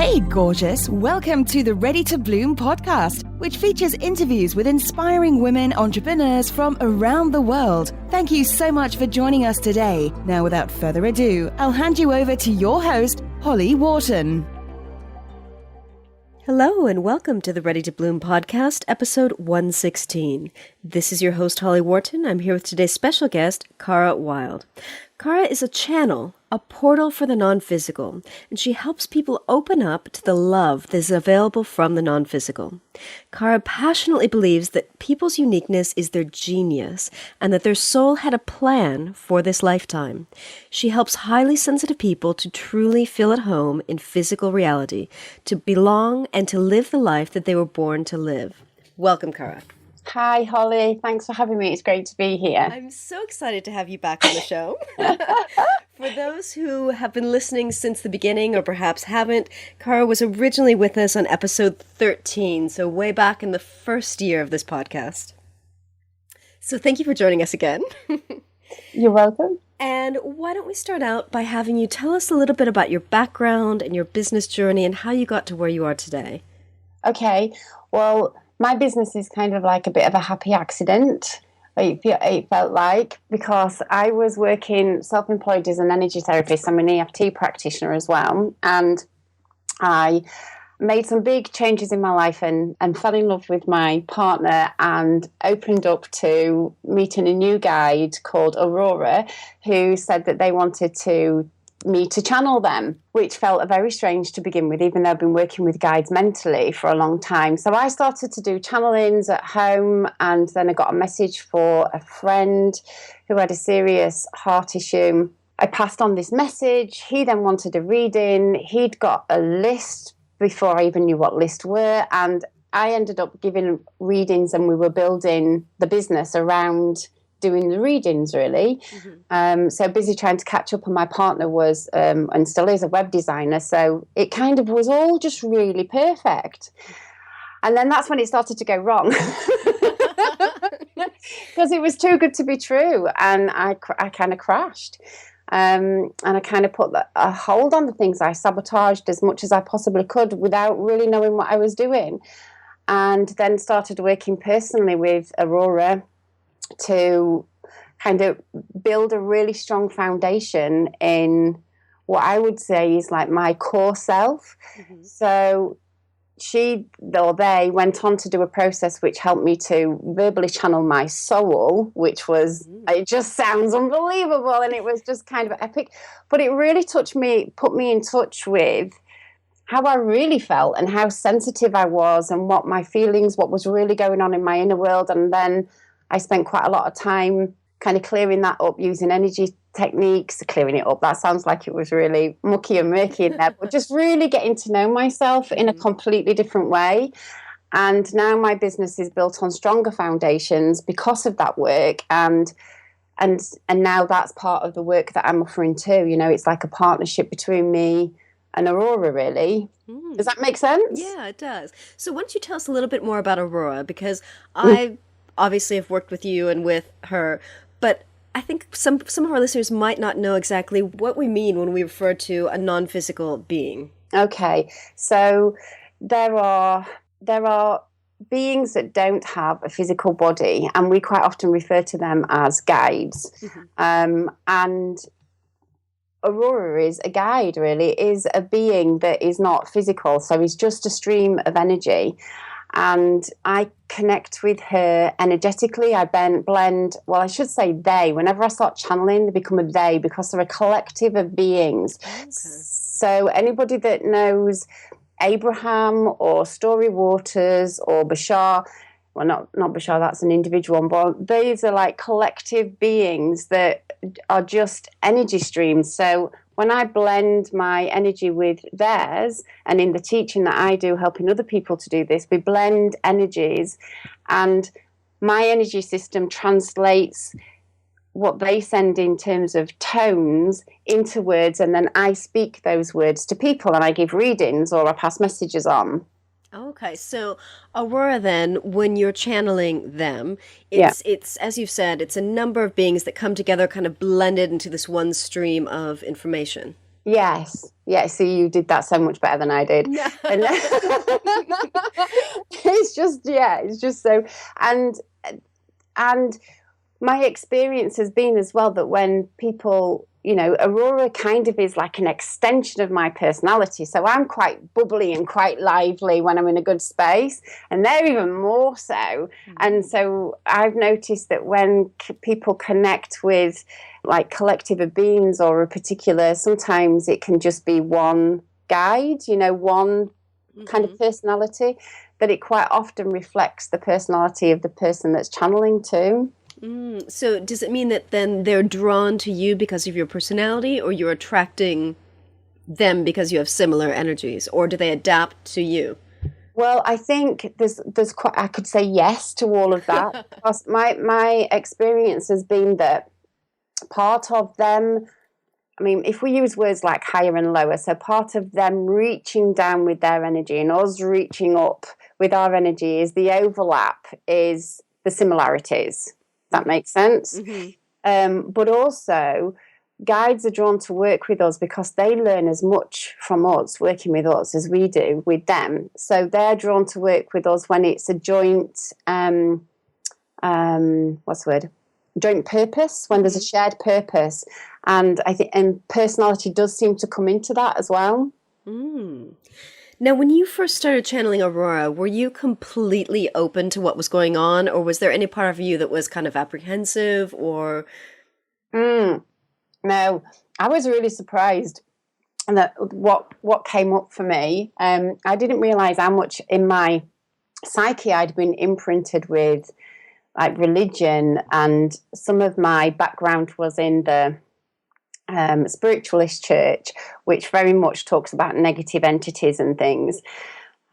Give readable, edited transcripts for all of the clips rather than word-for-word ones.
Hey, gorgeous! Welcome to the Ready to Bloom podcast, which features interviews with inspiring women entrepreneurs from around the world. Thank you so much for joining us today. Now, without further ado, I'll hand you over to your host, Holly Wharton. Hello and welcome to the Ready to Bloom podcast, episode 116. This is your host, Holly Wharton. I'm here with today's special guest, Cara Wilde. Cara is a channel, a portal for the non-physical, and she helps people open up to the love that is available from the non-physical. Cara passionately believes that people's uniqueness is their genius and that their soul had a plan for this lifetime. She helps highly sensitive people to truly feel at home in physical reality, to belong and to live the life that they were born to live. Welcome, Cara. Hi, Holly. Thanks for having me. It's great to be here. I'm so excited to have you back on the show. For those who have been listening since the beginning or perhaps haven't, Cara was originally with us on episode 13, so way back in the first year of this podcast. So thank you for joining us again. You're welcome. And why don't we start out by having you tell us a little bit about your background and your business journey and how you got to where you are today. Okay. Well, my business is kind of like a bit of a happy accident, it felt like, because I was working self-employed as an energy therapist. I'm an EFT practitioner as well. And I made some big changes in my life and fell in love with my partner and opened up to meeting a new guide called Aurora, who said that they wanted me to channel them, which felt very strange to begin with, even though I've been working with guides mentally for a long time. So I started to do channelings at home, and then I got a message for a friend who had a serious heart issue. I passed on this message. He then wanted a reading. He'd got a list before I even knew what lists were, and I ended up giving readings, and we were building the business around doing the readings, really. Mm-hmm. So busy trying to catch up, and my partner was, and still is, a web designer. So it kind of was all just really perfect. And then that's when it started to go wrong. Because it was too good to be true. And I kind of crashed. And I kind of put a hold on the things. I sabotaged as much as I possibly could without really knowing what I was doing. And then started working personally with Aurora to kind of build a really strong foundation in what I would say is like my core self. Mm-hmm. So they went on to do a process which helped me to verbally channel my soul, which was, it just sounds unbelievable, and it was just kind of epic. But it really put me in touch with how I really felt and how sensitive I was and what my feelings, what was really going on in my inner world. And then I spent quite a lot of time kind of clearing that up using energy techniques, clearing it up. That sounds like it was really mucky and murky in there, but just really getting to know myself in a completely different way. And now my business is built on stronger foundations because of that work. And now that's part of the work that I'm offering too. You know, it's like a partnership between me and Aurora, really. Does that make sense? Yeah, it does. So why don't you tell us a little bit more about Aurora? Because I obviously have worked with you and with her, but I think some of our listeners might not know exactly what we mean when we refer to a non-physical being. Okay, so there are beings that don't have a physical body, and we quite often refer to them as guides. Mm-hmm. And Aurora is a guide, really, is a being that is not physical, so he's just a stream of energy. And I connect with her energetically. I blend, well, I should say they. Whenever I start channeling, they become a they because they're a collective of beings. Okay. So anybody that knows Abraham or Story Waters or Bashar, well, not Bashar, that's an individual one, but these are like collective beings that are just energy streams. So when I blend my energy with theirs, and in the teaching that I do, helping other people to do this, we blend energies, and my energy system translates what they send in terms of tones into words, and then I speak those words to people, and I give readings or I pass messages on. Okay, so Aurora, then, when you're channeling them, it's as you've said, it's a number of beings that come together, kind of blended into this one stream of information. Yes. Yeah. See, you did that so much better than I did. No. And it's just so, and and my experience has been as well that when people, Aurora kind of is like an extension of my personality. So I'm quite bubbly and quite lively when I'm in a good space, and they're even more so. Mm-hmm. And so I've noticed that when people connect with like collective of beings or a particular, sometimes it can just be one guide, one kind of personality, that it quite often reflects the personality of the person that's channeling too. So does it mean that then they're drawn to you because of your personality, or you're attracting them because you have similar energies, or do they adapt to you? Well, I think there's quite, I could say yes to all of that. Because my experience has been that part of them, I mean, if we use words like higher and lower, so part of them reaching down with their energy and us reaching up with our energy, is the overlap, is the similarities. That makes sense. Mm-hmm. But also, guides are drawn to work with us because they learn as much from us, working with us, as we do with them. So they're drawn to work with us when it's a joint, what's the word? Joint purpose, when there's a shared purpose. And I think, and personality does seem to come into that as well. Mm. Now, when you first started channeling Aurora, were you completely open to what was going on, or was there any part of you that was kind of apprehensive, or? No, I was really surprised that what came up for me. I didn't realize how much in my psyche I'd been imprinted with like religion, and some of my background was in the spiritualist church, which very much talks about negative entities and things.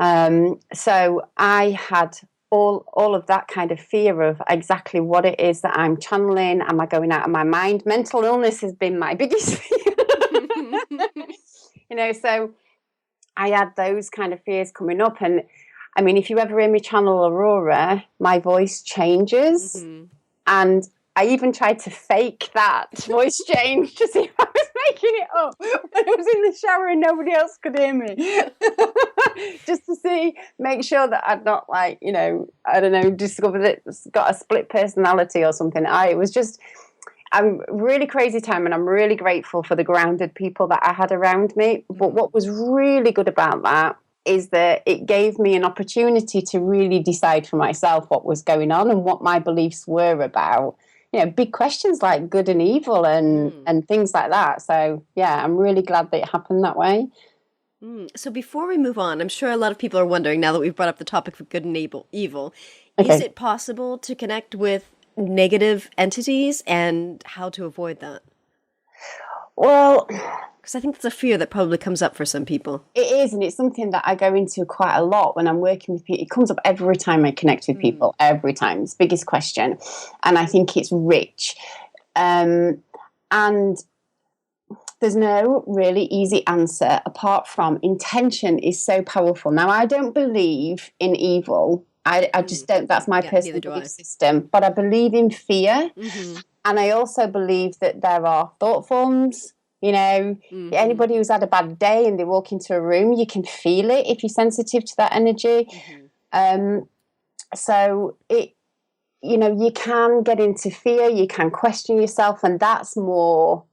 So I had all of that kind of fear of exactly what it is that I'm channeling. Am I going out of my mind? Mental illness has been my biggest fear. So I had those kind of fears coming up. And I mean, if you ever hear me channel Aurora, my voice changes. Mm-hmm. And I even tried to fake that voice change to see if I was making it up when I was in the shower and nobody else could hear me. Just to make sure that I'd not discovered it's got a split personality or something. It was just a really crazy time, and I'm really grateful for the grounded people that I had around me. But what was really good about that is that it gave me an opportunity to really decide for myself what was going on and what my beliefs were about. Big questions like good and evil and things like that. So, yeah, I'm really glad that it happened that way. So before we move on, I'm sure a lot of people are wondering, now that we've brought up the topic of good and evil, okay, is it possible to connect with negative entities, and how to avoid that? Well, because I think that's a fear that probably comes up for some people. It is, and it's something that I go into quite a lot when I'm working with people. It comes up every time I connect with people, every time. It's the biggest question. And I think it's rich. And there's no really easy answer apart from intention is so powerful. Now, I don't believe in evil. I just don't. That's my personal belief system. But I believe in fear. Mm-hmm. And I also believe that there are thought forms. Anybody who's had a bad day and they walk into a room, you can feel it if you're sensitive to that energy. Mm-hmm. So you can get into fear, you can question yourself, and that's more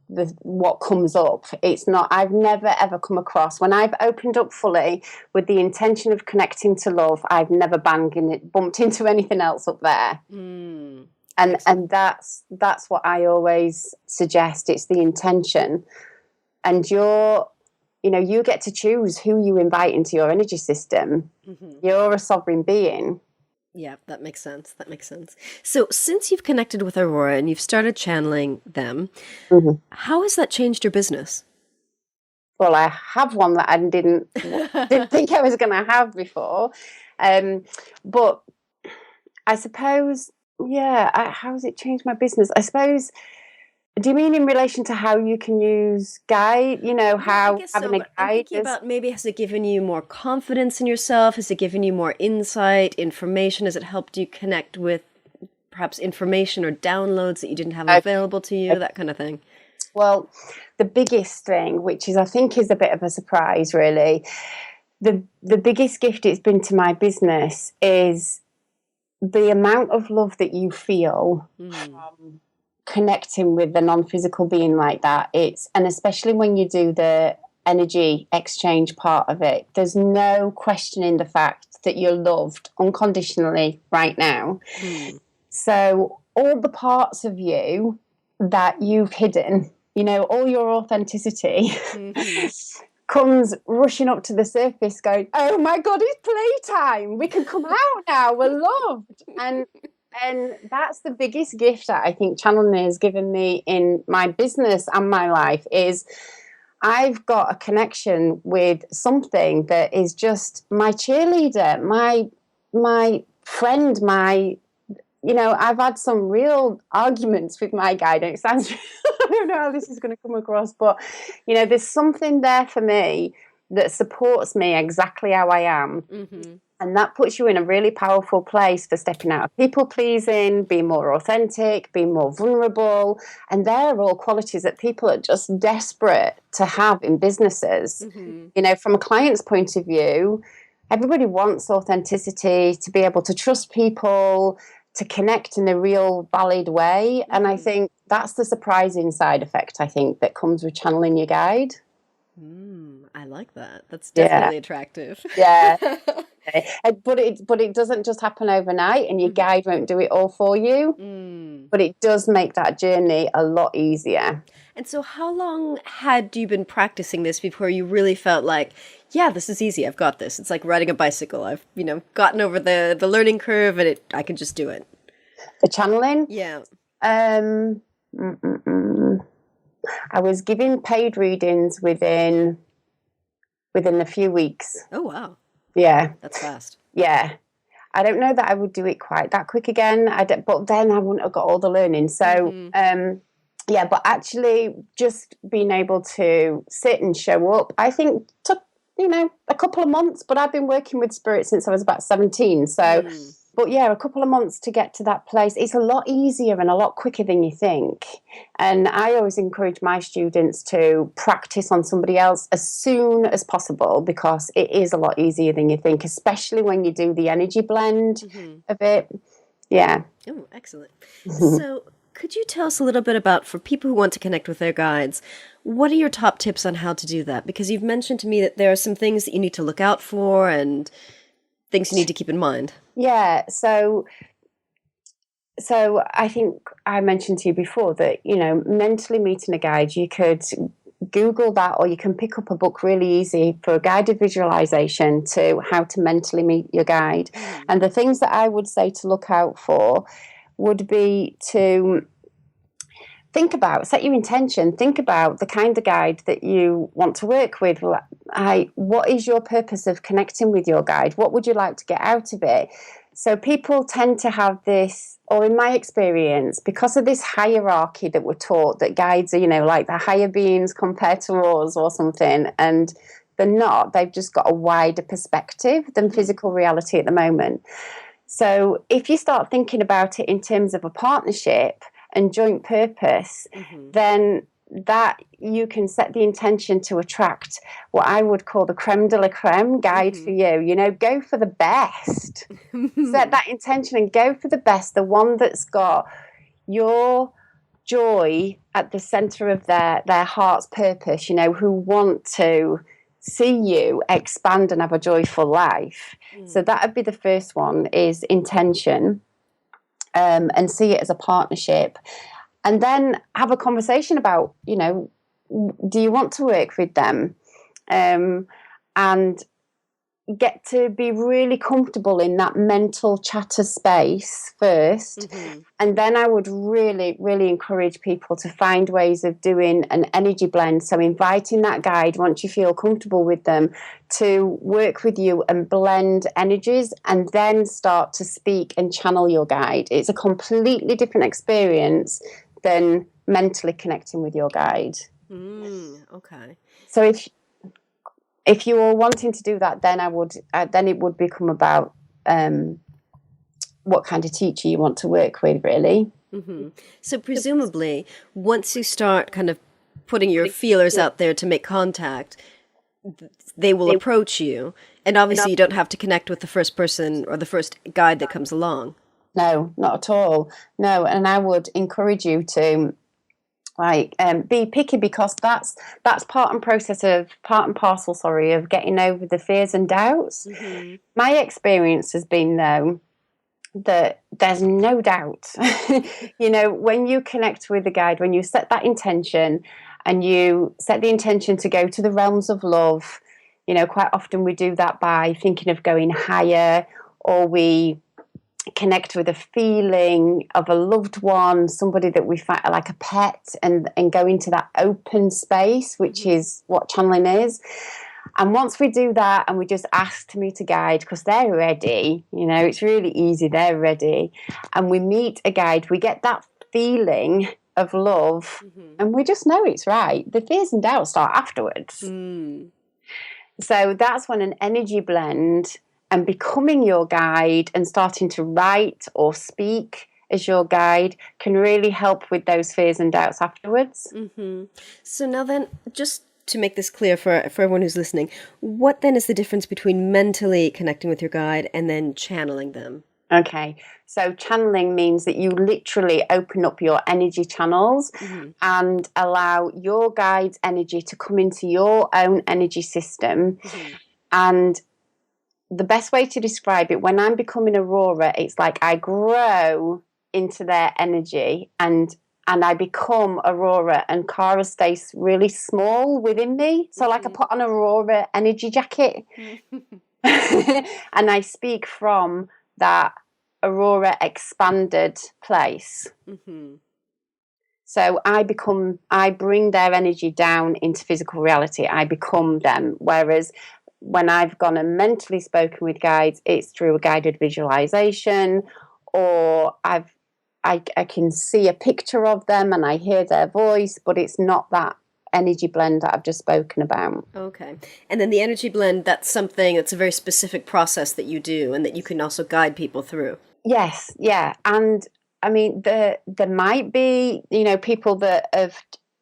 what comes up. It's not, I've never ever come across, when I've opened up fully with the intention of connecting to love, I've never bumped into anything else up there. And that's what I always suggest. It's the intention, and you get to choose who you invite into your energy system. Mm-hmm. You're a sovereign being. Yeah, that makes sense. So since you've connected with Aurora and you've started channeling them, how has that changed your business? Well, I have one that I didn't think I was going to have before, but I suppose. Yeah, how has it changed my business? I suppose, do you mean in relation to how you can use guide, how having a guide I'm thinking about, maybe has it given you more confidence in yourself? Has it given you more insight, information? Has it helped you connect with perhaps information or downloads that you didn't have available to you, that kind of thing? Well, the biggest thing, which is I think is a bit of a surprise really, the biggest gift it's been to my business is the amount of love that you feel from connecting with a non-physical being like that. And especially when you do the energy exchange part of it, there's no questioning the fact that you're loved unconditionally right now. So all the parts of you that you've hidden, all your authenticity comes rushing up to the surface going, oh my God, it's playtime. We can come out now. We're loved. And that's the biggest gift that I think channeling has given me in my business and my life is I've got a connection with something that is just my cheerleader, my friend, I've had some real arguments with my guide, and it sounds, I don't know how this is going to come across, but, there's something there for me that supports me exactly how I am. And that puts you in a really powerful place for stepping out of people pleasing, being more authentic, being more vulnerable. And they're all qualities that people are just desperate to have in businesses. From a client's point of view, everybody wants authenticity, to be able to trust people, to connect in a real valid way. And I think that's the surprising side effect, I think, that comes with channeling your guide. I like that. That's definitely attractive. Yeah. But it doesn't just happen overnight, and your guide won't do it all for you. But it does make that journey a lot easier. And so how long had you been practicing this before you really felt like, yeah, this is easy, I've got this? It's like riding a bicycle. I've, gotten over the learning curve, and I can just do it. The channeling? Yeah. I was giving paid readings within a few weeks. Oh, wow. Yeah. That's fast. Yeah. I don't know that I would do it quite that quick again. But then I wouldn't have got all the learning. So, but actually just being able to sit and show up, I think took, a couple of months, but I've been working with spirit since I was about 17. So, but yeah, a couple of months to get to that place. It's a lot easier and a lot quicker than you think. And I always encourage my students to practice on somebody else as soon as possible, because it is a lot easier than you think, especially when you do the energy blend of it. Yeah. Oh, excellent. So could you tell us a little bit about, for people who want to connect with their guides, what are your top tips on how to do that? Because you've mentioned to me that there are some things that you need to look out for and things you need to keep in mind. Yeah. So I think I mentioned to you before that, mentally meeting a guide, you could Google that, or you can pick up a book really easy for a guided visualization to how to mentally meet your guide. And the things that I would say to look out for would be to set your intention, think about the kind of guide that you want to work with. What is your purpose of connecting with your guide? What would you like to get out of it? So people tend to have this, or in my experience, because of this hierarchy that we're taught, that guides are, like the higher beings compared to us or something, and they're not. They've just got a wider perspective than physical reality at the moment. So if you start thinking about it in terms of a partnership and joint purpose, then that you can set the intention to attract what I would call the creme de la creme guide for you. Go for the best. Set that intention and go for the best, the one that's got your joy at the center of their heart's purpose, who want to see you expand and have a joyful life. So that would be the first one, is intention, and see it as a partnership. And then have a conversation about, do you want to work with them? And get to be really comfortable in that mental chatter space first. And then I would really, really encourage people to find ways of doing an energy blend. So inviting that guide, once you feel comfortable with them, to work with you and blend energies, and then start to speak and channel your guide. It's a completely different experience than mentally connecting with your guide. Okay. So if you were wanting to do that, then then it would become about what kind of teacher you want to work with, really. So presumably, once you start kind of putting your feelers out there to make contact, they will approach you. And obviously you don't have to connect with the first person or the first guide that comes along. No, not at all. No, and I would encourage you to be picky, because that's part and parcel of getting over the fears and doubts. Mm-hmm. My experience has been, though, that there's no doubt. When you connect with the guide, when you set that intention and you set the intention to go to the realms of love, quite often we do that by thinking of going higher, or we connect with a feeling of a loved one, somebody that we find like a pet, and go into that open space, which is what channeling is. And once we do that and we just ask to meet a guide, because they're ready, it's really easy, they're ready, and we meet a guide, we get that feeling of love, and we just know it's right. The fears and doubts start afterwards. So that's when an energy blend and becoming your guide and starting to write or speak as your guide can really help with those fears and doubts afterwards. So now then, just to make this clear for everyone who's listening, what then is the difference between mentally connecting with your guide and then channeling them? Okay, so channeling means that you literally open up your energy channels and allow your guide's energy to come into your own energy system. And the best way to describe it, when I'm becoming Aurora, it's like I grow into their energy and I become Aurora, and Cara stays really small within me. So like I put on Aurora energy jacket and I speak from that Aurora expanded place. So I bring their energy down into physical reality. I become them. Whereas when I've gone and mentally spoken with guides, it's through a guided visualization, or I can see a picture of them and I hear their voice, but it's not that energy blend that I've just spoken about. Okay. And then the energy blend, that's a very specific process that you do and that you can also guide people through. Yes, yeah. And I mean, there might be, people that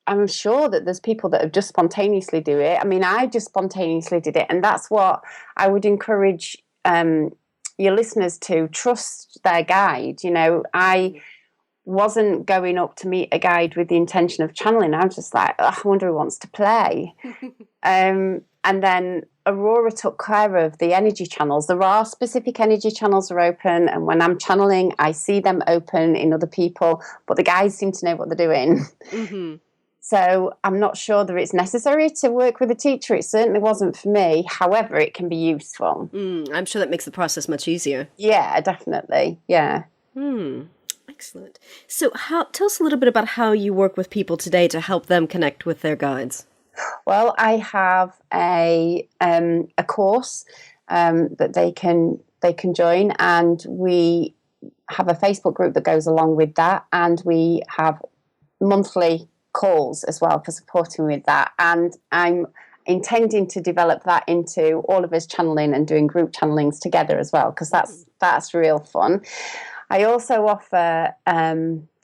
I'm sure that there's people that have just spontaneously do it. I mean, I just spontaneously did it. And that's what I would encourage your listeners to trust their guide. I wasn't going up to meet a guide with the intention of channeling. I was just like, I wonder who wants to play. And then Aurora took care of the energy channels. There are specific energy channels that are open, and when I'm channeling, I see them open in other people, but the guides seem to know what they're doing. So I'm not sure that it's necessary to work with a teacher. It certainly wasn't for me. However, it can be useful. I'm sure that makes the process much easier. Yeah, definitely. Yeah. Excellent. So tell us a little bit about how you work with people today to help them connect with their guides. Well, I have a course that they can join, and we have a Facebook group that goes along with that, and we have monthly calls as well for supporting with that. And I'm intending to develop that into all of us channeling and doing group channelings together as well, because that's real fun. I also offer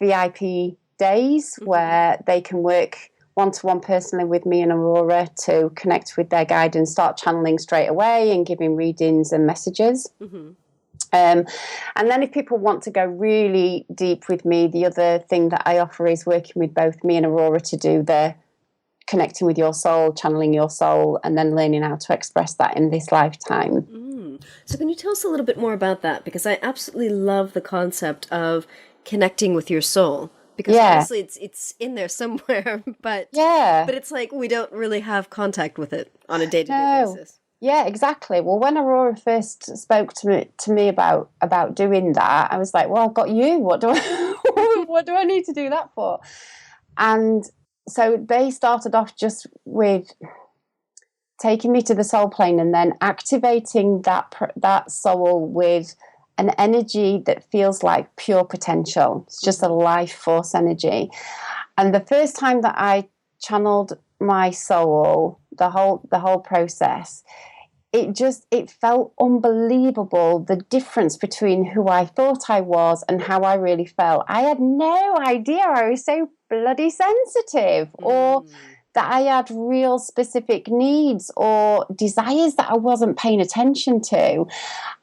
VIP days where they can work one-to-one personally with me and Aurora to connect with their guide and start channeling straight away and giving readings and messages. And then if people want to go really deep with me, the other thing that I offer is working with both me and Aurora to do the connecting with your soul, channeling your soul, and then learning how to express that in this lifetime. So can you tell us a little bit more about that? Because I absolutely love the concept of connecting with your soul. Because obviously it's in there somewhere, but it's like we don't really have contact with it on a day-to-day basis. Yeah, exactly. Well, when Aurora first spoke to me about doing that, I was like, well, I've got you. What do I need to do that for? And so they started off just with taking me to the soul plane and then activating that soul with an energy that feels like pure potential. It's just a life force energy. And the first time that I channeled my soul, the whole process, it felt unbelievable, the difference between who I thought I was and how I really felt. I had no idea I was so bloody sensitive, or that I had real specific needs or desires that I wasn't paying attention to.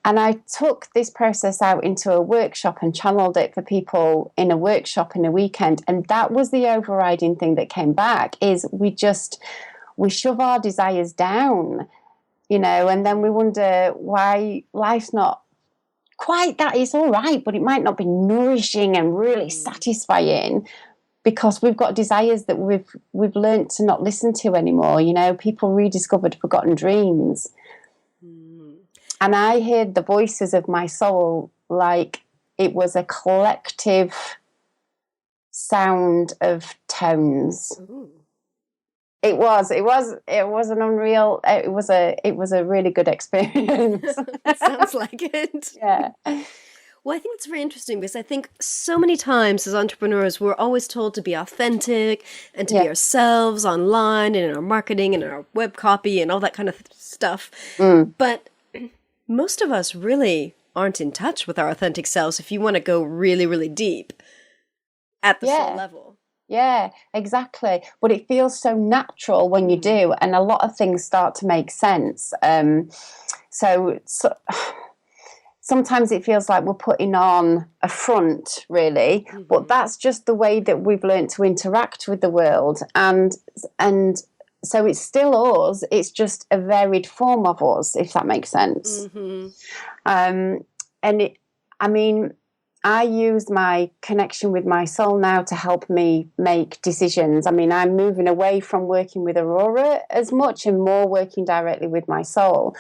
And I took this process out into a workshop and channeled it for people in a workshop in a weekend. And that was the overriding thing that came back, is we shove our desires down, and then we wonder why life's not quite that. It's all right, but it might not be nourishing and really satisfying, because we've got desires that we've learned to not listen to anymore. People rediscovered forgotten dreams. And I heard the voices of my soul like it was a collective sound of tones. Ooh. It was an unreal, it was a really good experience. It sounds like it. Yeah. Well, I think it's very interesting, because I think so many times as entrepreneurs, we're always told to be authentic and to be ourselves online and in our marketing and in our web copy and all that kind of stuff. But most of us really aren't in touch with our authentic selves if you want to go really, really deep at the soul level. Yeah, exactly. But it feels so natural when you do, and a lot of things start to make sense. So sometimes it feels like we're putting on a front, really, but that's just the way that we've learned to interact with the world. And so it's still us, it's just a varied form of us, if that makes sense. I use my connection with my soul now to help me make decisions. I'm moving away from working with Aurora as much and more working directly with my soul.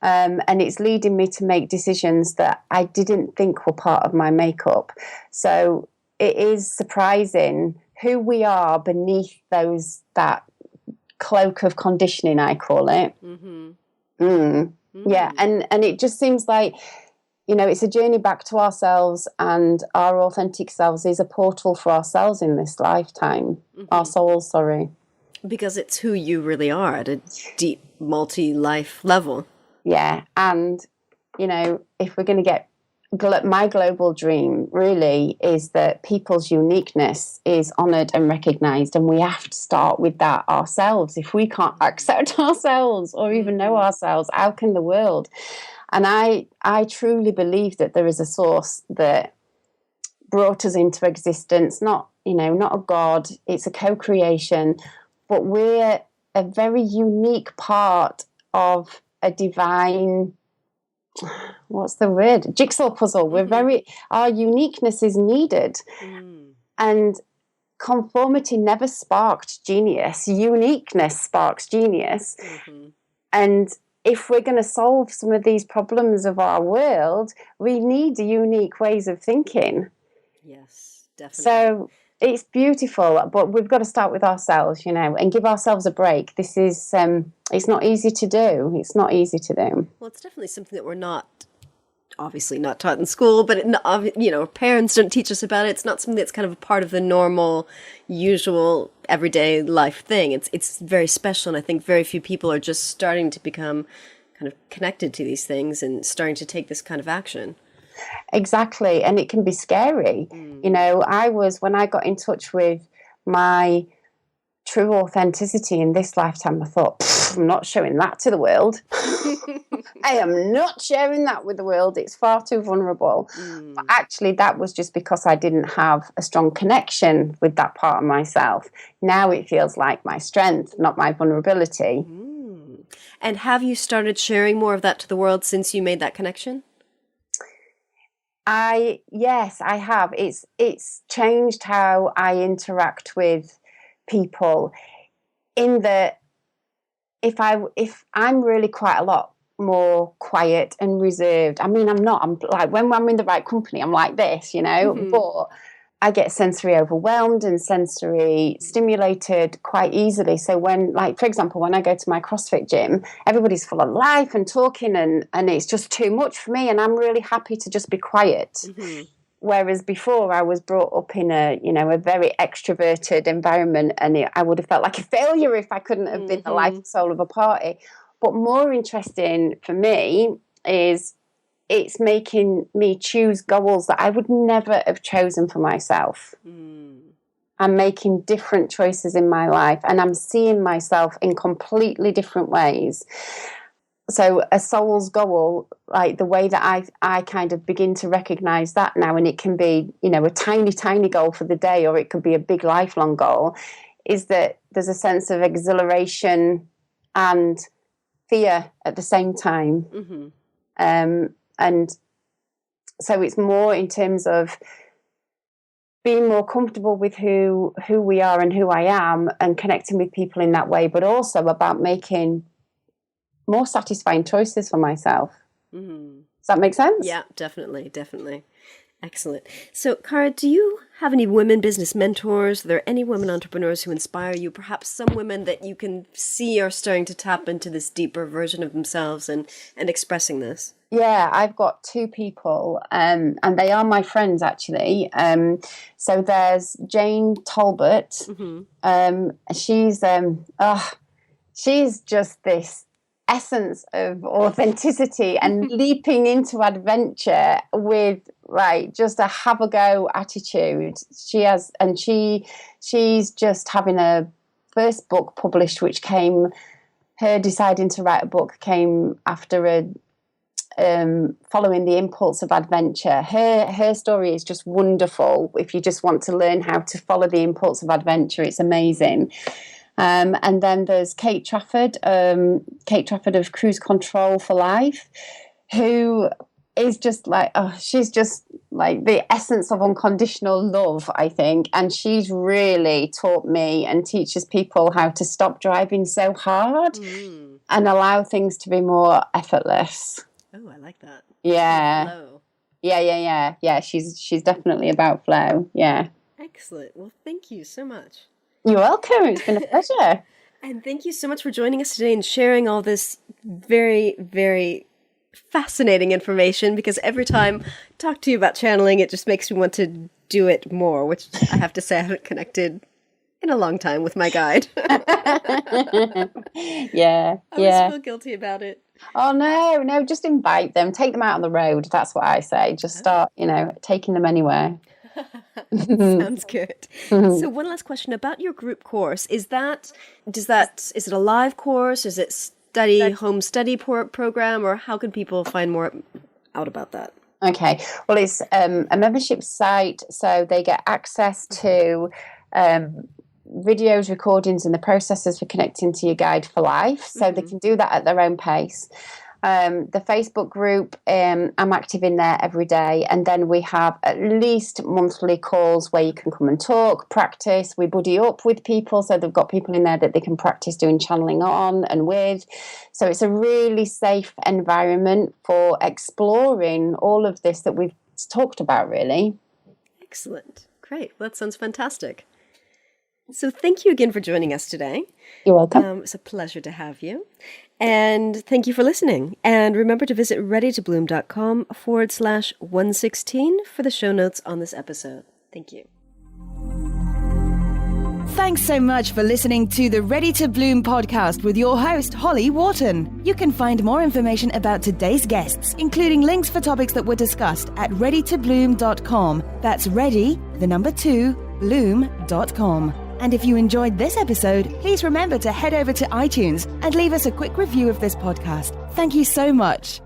And it's leading me to make decisions that I didn't think were part of my makeup. So it is surprising who we are beneath that cloak of conditioning, I call it. Yeah, and it just seems like, it's a journey back to ourselves, and our authentic selves is a portal for ourselves in this lifetime. Our souls, sorry. Because it's who you really are at a deep, multi-life level. Yeah, and, if we're going to get... My global dream really is that people's uniqueness is honoured and recognised, and we have to start with that ourselves. If we can't accept ourselves or even know ourselves, how can the world? And I truly believe that there is a source that brought us into existence, not a God, it's a co-creation, but we're a very unique part of a divine, what's the word? Jigsaw puzzle. Our uniqueness is needed. And conformity never sparked genius. Uniqueness sparks genius. And if we're going to solve some of these problems of our world, we need unique ways of thinking. Yes, definitely. So it's beautiful, but we've got to start with ourselves, and give ourselves a break. This is, it's not easy to do. It's not easy to do. Well, it's definitely something that we're obviously not taught in school, but parents don't teach us about it. It's not something that's kind of a part of the normal, usual, everyday life thing. It's very special, and I think very few people are just starting to become kind of connected to these things and starting to take this kind of action. Exactly, and it can be scary. When I got in touch with my true authenticity in this lifetime, I thought, I'm not showing that to the world. I am not sharing that with the world. It's far too vulnerable. But actually, that was just because I didn't have a strong connection with that part of myself. Now it feels like my strength, not my vulnerability. And have you started sharing more of that to the world since you made that connection? Yes, I have. It's changed how I interact with people, in that if I'm really quite a lot more quiet and reserved. I'm like, when I'm in the right company, I'm like this, but I get sensory overwhelmed and sensory stimulated quite easily. So when, like, for example, when I go to my CrossFit gym, everybody's full of life and talking, and it's just too much for me, and I'm really happy to just be quiet. Whereas before I was brought up in a very extroverted environment, and I would have felt like a failure if I couldn't have been the life and soul of a party. But more interesting for me is it's making me choose goals that I would never have chosen for myself. I'm making different choices in my life, and I'm seeing myself in completely different ways. So a soul's goal, like the way that I kind of begin to recognize that now, and it can be, a tiny goal for the day, or it could be a big lifelong goal, is that there's a sense of exhilaration and fear at the same time. Mm-hmm. And so it's more in terms of being more comfortable with who we are and who I am, and connecting with people in that way, but also about making more satisfying choices for myself. Mm-hmm. Does that make sense? Yeah, definitely. Excellent. So, Cara, do you have any women business mentors? Are there any women entrepreneurs who inspire you? Perhaps some women that you can see are starting to tap into this deeper version of themselves and expressing this? Yeah, I've got 2 people, and they are my friends, actually. So there's Jane Talbot. Mm-hmm. She's just this essence of authenticity and leaping into adventure with just a have a go attitude. She's just having a first book published, which her deciding to write a book came after following the impulse of adventure. Her story is just wonderful. If you just want to learn how to follow the impulse of adventure, it's amazing. And then there's Kate Trafford of Cruise Control for Life, who is just she's just like the essence of unconditional love, I think. And she's really taught me and teaches people how to stop driving so hard and allow things to be more effortless. Oh, I like that. Yeah. Flow. Yeah. She's definitely about flow. Yeah. Excellent. Well, thank you so much. You're welcome. It's been a pleasure. And thank you so much for joining us today and sharing all this very, very fascinating information, because every time I talk to you about channeling, it just makes me want to do it more, which I have to say I haven't connected in a long time with my guide. Yeah. I always feel guilty about it. Oh, no, just invite them. Take them out on the road. That's what I say. Just start, taking them anywhere. Sounds good. So one last question about your group course. Is it a live course? Is it home study program, or how can people find more out about that? Okay. Well, it's a membership site, so they get access to videos, recordings, and the processes for connecting to your guide for life. So they can do that at their own pace. The Facebook group, I'm active in there every day. And then we have at least monthly calls where you can come and talk, practice. We buddy up with people. So they've got people in there that they can practice doing channeling on and with. So it's a really safe environment for exploring all of this that we've talked about, really. Excellent. Great. Well, that sounds fantastic. So thank you again for joining us today. You're welcome. It's a pleasure to have you. And thank you for listening. And remember to visit readytobloom.com/116 for the show notes on this episode. Thank you. Thanks so much for listening to the Ready to Bloom podcast with your host, Holly Wharton. You can find more information about today's guests, including links for topics that were discussed at readytobloom.com. That's ready, 2, bloom.com. And if you enjoyed this episode, please remember to head over to iTunes and leave us a quick review of this podcast. Thank you so much.